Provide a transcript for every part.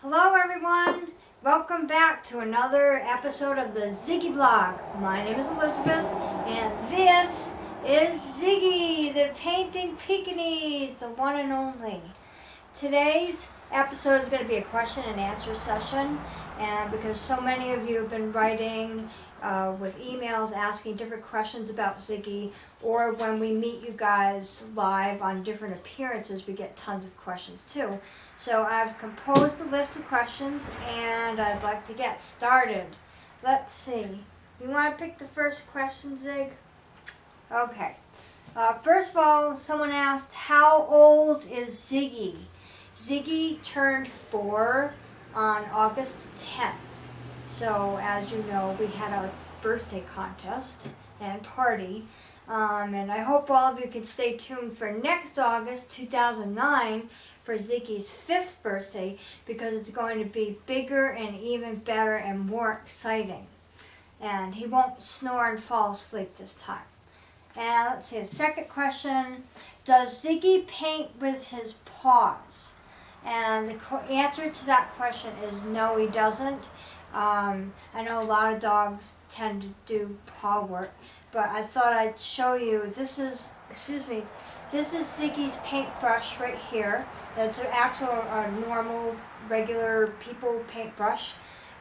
Hello everyone, welcome back to another episode of the Ziggy vlog. My name is Elizabeth and this is Ziggy, the painting Pekingese, the one and only. Today's episode is going to be a question and answer session, and because so many of you have been writing with emails asking different questions about Ziggy, or when we meet you guys live on different appearances, we get tons of questions too. So I've composed a list of questions and I'd like to get started. Let's see. You want to pick the first question, Zig? Okay. First of all, someone asked, how old is Ziggy? Ziggy turned 4 on August 10th. So, as you know, we had our birthday contest and party. And I hope all of you can stay tuned for next August, 2009, for Ziggy's 5th birthday, because it's going to be bigger and even better and more exciting. And he won't snore and fall asleep this time. And let's see, the second question, does Ziggy paint with his paws? And the answer to that question is no, he doesn't. I know a lot of dogs tend to do paw work, but I thought I'd show you, this is Ziggy's paintbrush right here. It's an actual normal, regular people paintbrush.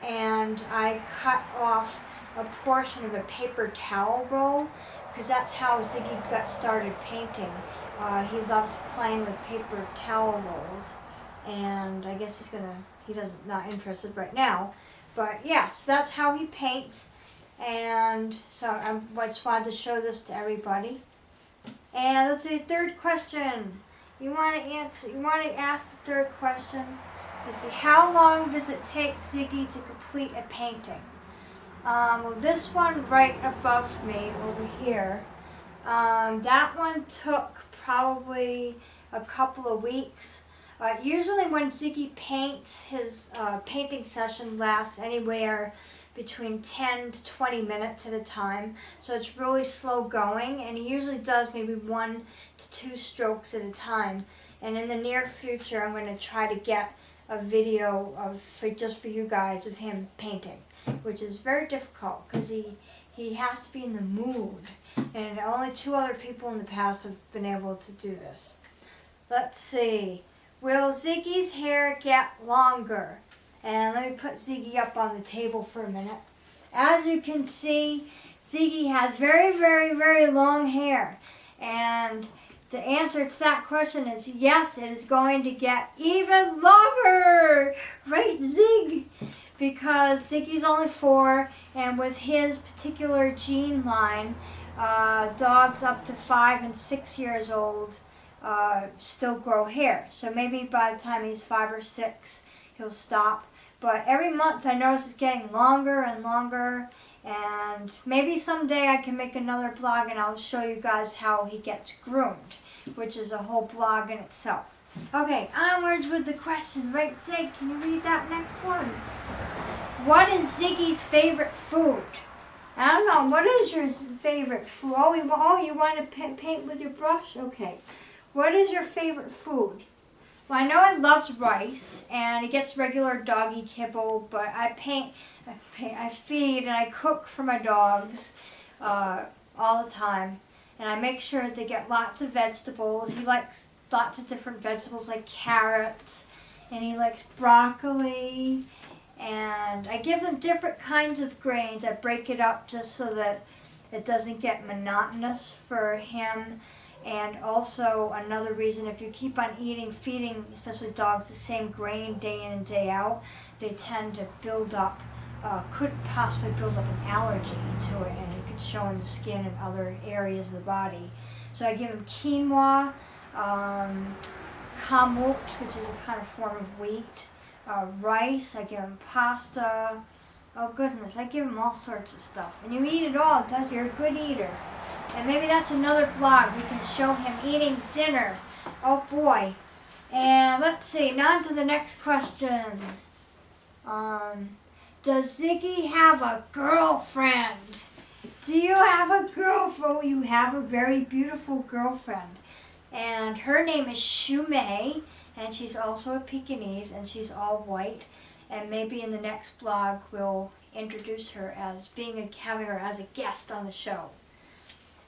And I cut off a portion of a paper towel roll, because that's how Ziggy got started painting. He loved playing with paper towel rolls. And I guess he's not interested right now. But yeah, so that's how he paints. And so I just wanted to show this to everybody. And let's see, third question. You want to ask the third question? Let's see, how long does it take Ziggy to complete a painting? Well, this one right above me over here, that one took probably a couple of weeks. Usually when Ziggy paints, his painting session lasts anywhere between 10 to 20 minutes at a time. So it's really slow going, and he usually does maybe 1 to 2 strokes at a time. And in the near future, I'm going to try to get a video just for you guys of him painting, which is very difficult because he has to be in the mood. And only 2 other people in the past have been able to do this. Let's see. Will Ziggy's hair get longer? And let me put Ziggy up on the table for a minute. As you can see, Ziggy has very, very, very long hair. And the answer to that question is yes, it is going to get even longer. Right, Zig? Because Ziggy's only 4, and with his particular gene line, dogs up to 5 and 6 years old still grow hair. So maybe by the time he's 5 or 6, he'll stop. But every month I notice it's getting longer and longer, and maybe someday I can make another blog and I'll show you guys how he gets groomed, which is a whole blog in itself. Okay, onwards with the question. Right, Zig, can you read that next one? What is Ziggy's favorite food? I don't know, what is your favorite food? Oh, you want to paint with your brush? Okay. What is your favorite food? Well, I know he loves rice, and he gets regular doggy kibble, but I feed, and I cook for my dogs all the time. And I make sure they get lots of vegetables. He likes lots of different vegetables like carrots, and he likes broccoli. And I give them different kinds of grains. I break it up just so that it doesn't get monotonous for him. And also another reason, if you keep on feeding, especially dogs, the same grain day in and day out, they tend to build up, could possibly build up an allergy to it, and it could show in the skin and other areas of the body. So I give him quinoa, kamut, which is a kind of form of wheat, rice, I give him pasta. Oh goodness, I give him all sorts of stuff. And you eat it all, don't you? You're a good eater. And maybe that's another vlog. We can show him eating dinner. Oh boy. And let's see, now on to the next question. Does Ziggy have a girlfriend? Do you have a girlfriend? Oh, you have a very beautiful girlfriend. And her name is Shumei. and she's also a Pekingese, and she's all white. And maybe in the next blog we'll introduce her as having her as a guest on the show.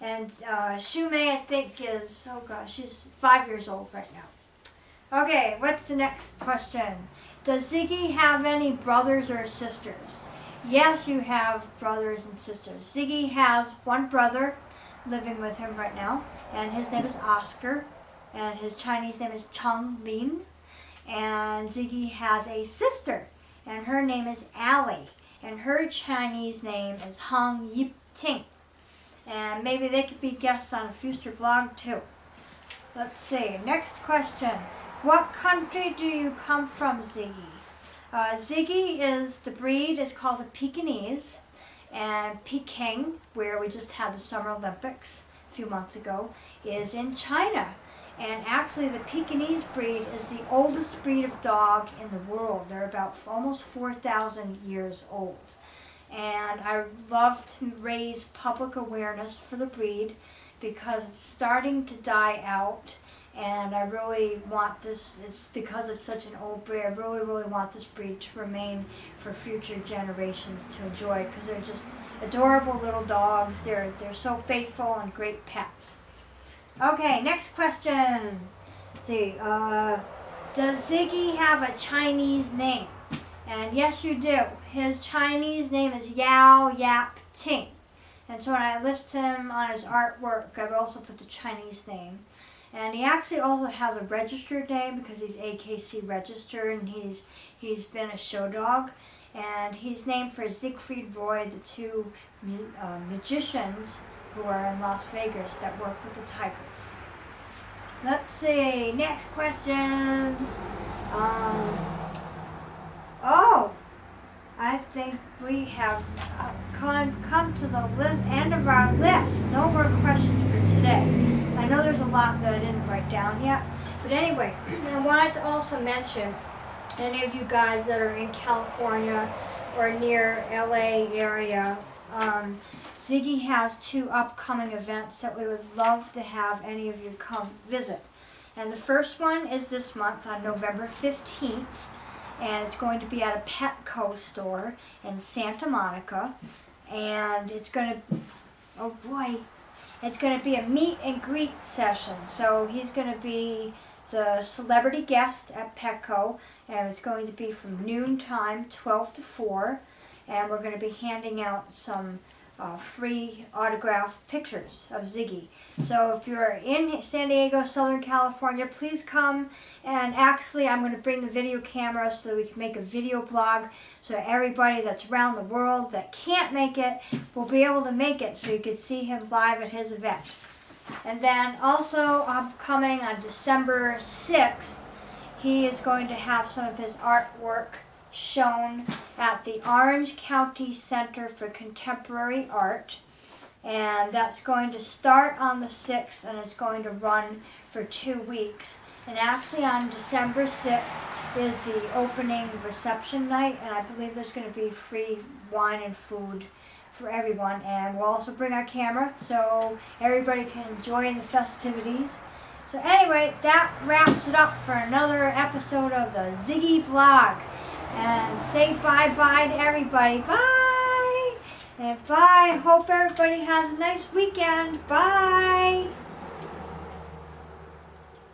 And Shumei, I think, is, oh gosh, she's 5 years old right now. Okay, what's the next question? Does Ziggy have any brothers or sisters? Yes, you have brothers and sisters. Ziggy has one brother living with him right now, and his name is Oscar, and his Chinese name is Cheng Lin. And Ziggy has a sister, and her name is Allie, and her Chinese name is Hong Yip Ting. And maybe they could be guests on a future blog too. Let's see, next question. What country do you come from, Ziggy? Ziggy the breed is called a Pekingese, and Peking, where we just had the Summer Olympics a few months ago, is in China. And actually the Pekingese breed is the oldest breed of dog in the world. They're about almost 4,000 years old. And I love to raise public awareness for the breed because it's starting to die out. And I really want this, it's because it's such an old breed, I really, really want this breed to remain for future generations to enjoy, because they're just adorable little dogs. They're so faithful and great pets. Okay, next question. Let's see, does Ziggy have a Chinese name? And yes, you do. His Chinese name is Yao-Yap Ting. And so when I list him on his artwork, I've also put the Chinese name. And he actually also has a registered name because he's AKC registered, and he's been a show dog. And he's named for Siegfried Roy, the two magicians who are in Las Vegas that work with the tigers. Let's see, next question. I think we have come to the end of our list. No more questions for today. I know there's a lot that I didn't write down yet. But anyway, I wanted to also mention any of you guys that are in California or near LA area, Ziggy has 2 upcoming events that we would love to have any of you come visit. And the first one is this month on November 15th. And it's going to be at a Petco store in Santa Monica. And it's going to, it's going to be a meet and greet session. So he's going to be the celebrity guest at Petco. And it's going to be from noon time, 12 to 4. And we're going to be handing out some free autographed pictures of Ziggy. So if you're in San Diego, Southern California, please come. And actually, I'm going to bring the video camera so that we can make a video blog so everybody that's around the world that can't make it will be able to make it so you can see him live at his event. And then also upcoming on December 6th, he is going to have some of his artwork shown at the Orange County Center for Contemporary Art, and that's going to start on the 6th and it's going to run for 2 weeks. And actually on December 6th is the opening reception night, and I believe there's going to be free wine and food for everyone, and we'll also bring our camera so everybody can enjoy the festivities. So anyway, that wraps it up for another episode of the Ziggy Vlog. And say bye-bye to everybody. Bye! And bye. Hope everybody has a nice weekend. Bye!